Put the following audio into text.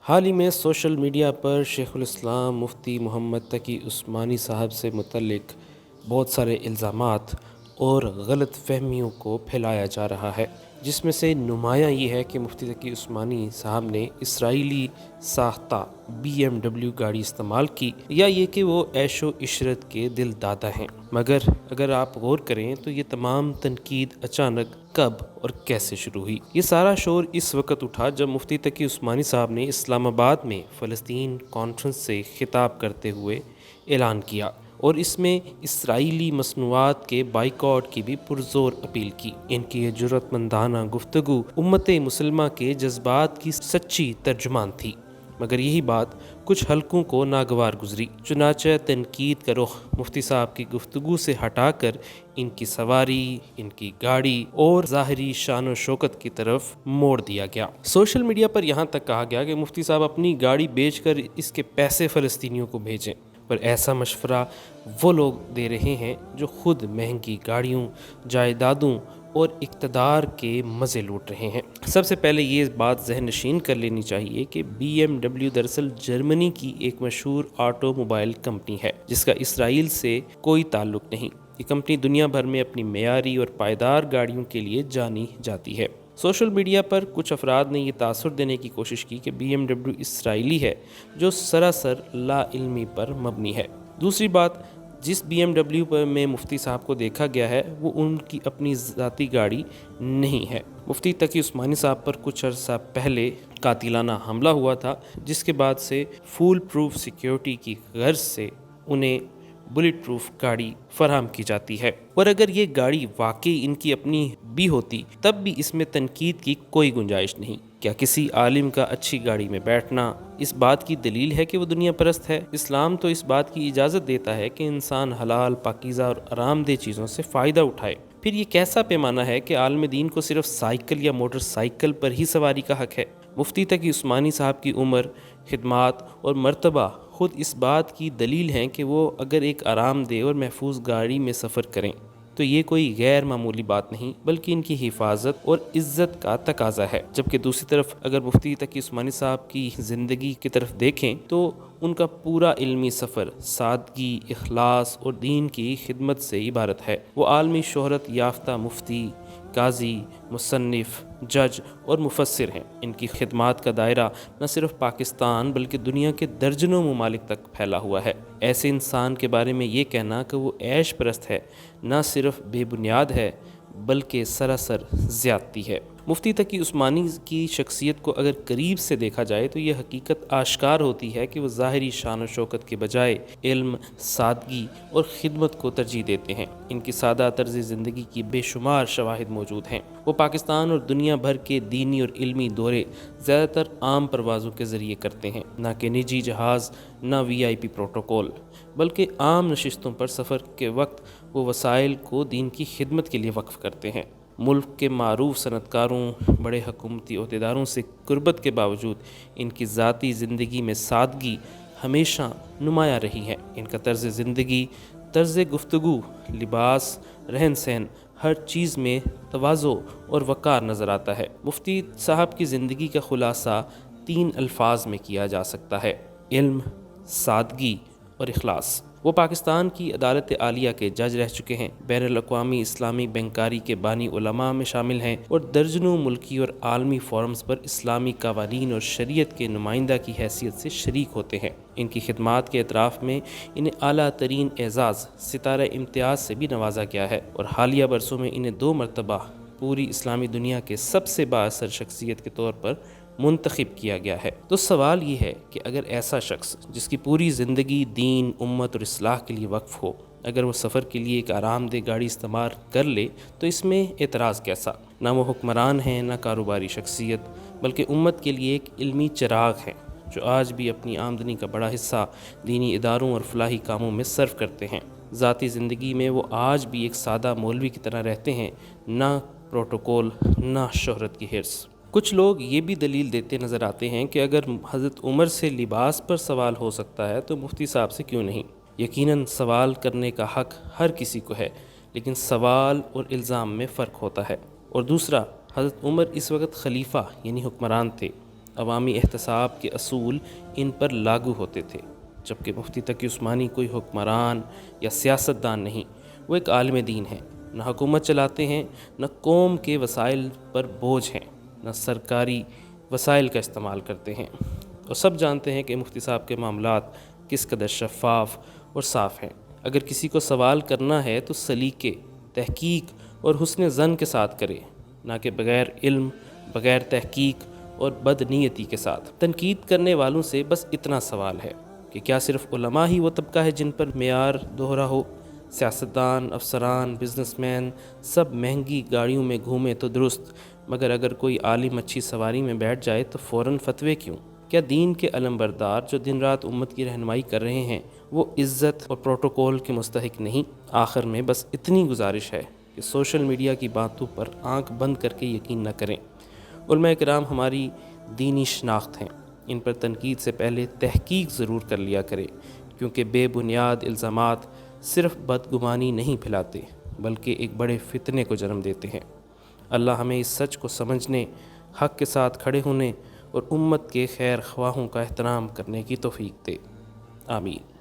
حال ہی میں social media پر شیخ الاسلام مفتی محمد تقی عثمانی صاحب سے متعلق بہت سارے الزامات اور غلط فہمیوں کو پھیلایا جا رہا ہے، جس میں سے نمایاں یہ ہے کہ مفتی تقی عثمانی صاحب نے اسرائیلی ساختہ BMW گاڑی استعمال کی، یا یہ کہ وہ عیش و عشرت کے دل دادا ہیں۔ مگر اگر آپ غور کریں تو یہ تمام تنقید اچانک کب اور کیسے شروع ہوئی؟ یہ سارا شور اس وقت اٹھا جب مفتی تقی عثمانی صاحب نے اسلام آباد میں فلسطین کانفرنس سے خطاب کرتے ہوئے اعلان کیا اور اس میں اسرائیلی مصنوعات کے بائیکاٹ کی بھی پرزور اپیل کی۔ ان کی یہ جرأت مندانہ گفتگو امت مسلمہ کے جذبات کی سچی ترجمان تھی، مگر یہی بات کچھ حلقوں کو ناگوار گزری۔ چنانچہ تنقید کا رخ مفتی صاحب کی گفتگو سے ہٹا کر ان کی سواری، ان کی گاڑی اور ظاہری شان و شوکت کی طرف موڑ دیا گیا۔ سوشل میڈیا پر یہاں تک کہا گیا کہ مفتی صاحب اپنی گاڑی بیچ کر اس کے پیسے فلسطینیوں کو بھیجیں، پر ایسا مشورہ وہ لوگ دے رہے ہیں جو خود مہنگی گاڑیوں، جائیدادوں اور اقتدار کے مزے لوٹ رہے ہیں۔ سب سے پہلے یہ بات ذہن نشین کر لینی چاہیے کہ BMW دراصل جرمنی کی ایک مشہور آٹو موبائل کمپنی ہے، جس کا اسرائیل سے کوئی تعلق نہیں۔ یہ کمپنی دنیا بھر میں اپنی معیاری اور پائیدار گاڑیوں کے لیے جانی جاتی ہے۔ سوشل میڈیا پر کچھ افراد نے یہ تاثر دینے کی کوشش کی کہ BMW اسرائیلی ہے، جو سراسر لا علمی پر مبنی ہے۔ دوسری بات، جس BMW میں مفتی صاحب کو دیکھا گیا ہے وہ ان کی اپنی ذاتی گاڑی نہیں ہے۔ مفتی تقی عثمانی صاحب پر کچھ عرصہ پہلے قاتلانہ حملہ ہوا تھا، جس کے بعد سے فول پروف سیکیورٹی کی غرض سے انہیں بلٹ پروف گاڑی فراہم کی جاتی ہے، اور اگر یہ گاڑی واقعی ان کی اپنی بھی ہوتی تب بھی اس میں تنقید کی کوئی گنجائش نہیں۔ کیا کسی عالم کا اچھی گاڑی میں بیٹھنا اس بات کی دلیل ہے کہ وہ دنیا پرست ہے؟ اسلام تو اس بات کی اجازت دیتا ہے کہ انسان حلال، پاکیزہ اور آرام دہ چیزوں سے فائدہ اٹھائے۔ پھر یہ کیسا پیمانہ ہے کہ عالم دین کو صرف سائیکل یا موٹر سائیکل پر ہی سواری کا حق ہے؟ مفتی تقی عثمانی صاحب کی عمر، خدمات اور مرتبہ خود اس بات کی دلیل ہیں کہ وہ اگر ایک آرام دہ اور محفوظ گاڑی میں سفر کریں تو یہ کوئی غیر معمولی بات نہیں، بلکہ ان کی حفاظت اور عزت کا تقاضا ہے۔ جبکہ دوسری طرف اگر مفتی تقی عثمانی صاحب کی زندگی کی طرف دیکھیں تو ان کا پورا علمی سفر سادگی، اخلاص اور دین کی خدمت سے عبارت ہے۔ وہ عالمی شہرت یافتہ مفتی، قاضی، مصنف، جج اور مفسر ہیں۔ ان کی خدمات کا دائرہ نہ صرف پاکستان بلکہ دنیا کے درجنوں ممالک تک پھیلا ہوا ہے۔ ایسے انسان کے بارے میں یہ کہنا کہ وہ عیش پرست ہے نہ صرف بے بنیاد ہے بلکہ سراسر زیادتی ہے۔ مفتی تقی عثمانی کی شخصیت کو اگر قریب سے دیکھا جائے تو یہ حقیقت آشکار ہوتی ہے کہ وہ ظاہری شان و شوکت کے بجائے علم، سادگی اور خدمت کو ترجیح دیتے ہیں۔ ان کی سادہ طرز زندگی کی بے شمار شواہد موجود ہیں۔ وہ پاکستان اور دنیا بھر کے دینی اور علمی دورے زیادہ تر عام پروازوں کے ذریعے کرتے ہیں، نہ کہ نجی جہاز، نہ VIP پروٹوکول، بلکہ عام نشستوں پر سفر کے وقت وہ وسائل کو دین کی خدمت کے لیے وقف کرتے ہیں۔ ملک کے معروف صنعت کاروں، بڑے حکومتی عہدیداروں سے قربت کے باوجود ان کی ذاتی زندگی میں سادگی ہمیشہ نمایاں رہی ہے۔ ان کا طرز زندگی، طرز گفتگو، لباس، رہن سہن، ہر چیز میں تواضع اور وقار نظر آتا ہے۔ مفتی صاحب کی زندگی کا خلاصہ 3 الفاظ میں کیا جا سکتا ہے: علم، سادگی اور اخلاص۔ وہ پاکستان کی عدالت عالیہ کے جج رہ چکے ہیں، بین الاقوامی اسلامی بینکاری کے بانی علماء میں شامل ہیں اور درجنوں ملکی اور عالمی فورمز پر اسلامی قوانین اور شریعت کے نمائندہ کی حیثیت سے شریک ہوتے ہیں۔ ان کی خدمات کے اعتراف میں انہیں اعلیٰ ترین اعزاز ستارہ امتیاز سے بھی نوازا گیا ہے، اور حالیہ برسوں میں انہیں 2 مرتبہ پوری اسلامی دنیا کے سب سے بااثر شخصیت کے طور پر منتخب کیا گیا ہے۔ تو سوال یہ ہے کہ اگر ایسا شخص جس کی پوری زندگی دین، امت اور اصلاح کے لیے وقف ہو، اگر وہ سفر کے لیے ایک آرام دہ گاڑی استعمال کر لے تو اس میں اعتراض کیسا؟ نہ وہ حکمران ہیں، نہ کاروباری شخصیت، بلکہ امت کے لیے ایک علمی چراغ ہیں، جو آج بھی اپنی آمدنی کا بڑا حصہ دینی اداروں اور فلاحی کاموں میں صرف کرتے ہیں۔ ذاتی زندگی میں وہ آج بھی ایک سادہ مولوی کی طرح رہتے ہیں، نہ پروٹوکول، نہ شہرت کی حرص۔ کچھ لوگ یہ بھی دلیل دیتے نظر آتے ہیں کہ اگر حضرت عمر سے لباس پر سوال ہو سکتا ہے تو مفتی صاحب سے کیوں نہیں؟ یقیناً سوال کرنے کا حق ہر کسی کو ہے، لیکن سوال اور الزام میں فرق ہوتا ہے۔ اور دوسرا، حضرت عمر اس وقت خلیفہ یعنی حکمران تھے۔ عوامی احتساب کے اصول ان پر لاگو ہوتے تھے، جبکہ مفتی تقی عثمانی کوئی حکمران یا سیاستدان نہیں، وہ ایک عالم دین ہیں۔ نہ حکومت چلاتے ہیں، نہ قوم کے وسائل پر بوجھ ہیں، نہ سرکاری وسائل کا استعمال کرتے ہیں، اور سب جانتے ہیں کہ مفتی صاحب کے معاملات کس قدر شفاف اور صاف ہیں۔ اگر کسی کو سوال کرنا ہے تو سلیقے، تحقیق اور حسن ظن کے ساتھ کرے، نہ کہ بغیر علم، بغیر تحقیق اور بدنیتی کے ساتھ۔ تنقید کرنے والوں سے بس اتنا سوال ہے کہ کیا صرف علماء ہی وہ طبقہ ہے جن پر معیار دوہرا ہو؟ سیاستدان، افسران، بزنس مین سب مہنگی گاڑیوں میں گھومے تو درست، مگر اگر کوئی عالم اچھی سواری میں بیٹھ جائے تو فوراً فتوے کیوں؟ کیا دین کے علمبردار جو دن رات امت کی رہنمائی کر رہے ہیں وہ عزت اور پروٹوکول کے مستحق نہیں؟ آخر میں بس اتنی گزارش ہے کہ سوشل میڈیا کی باتوں پر آنکھ بند کر کے یقین نہ کریں۔ علماء کرام ہماری دینی شناخت ہیں، ان پر تنقید سے پہلے تحقیق ضرور کر لیا کرے، کیونکہ بے بنیاد الزامات صرف بدگمانی نہیں پھیلاتے بلکہ ایک بڑے فتنے کو جنم دیتے ہیں۔ اللہ ہمیں اس سچ کو سمجھنے، حق کے ساتھ کھڑے ہونے اور امت کے خیر خواہوں کا احترام کرنے کی توفیق دے۔ آمین۔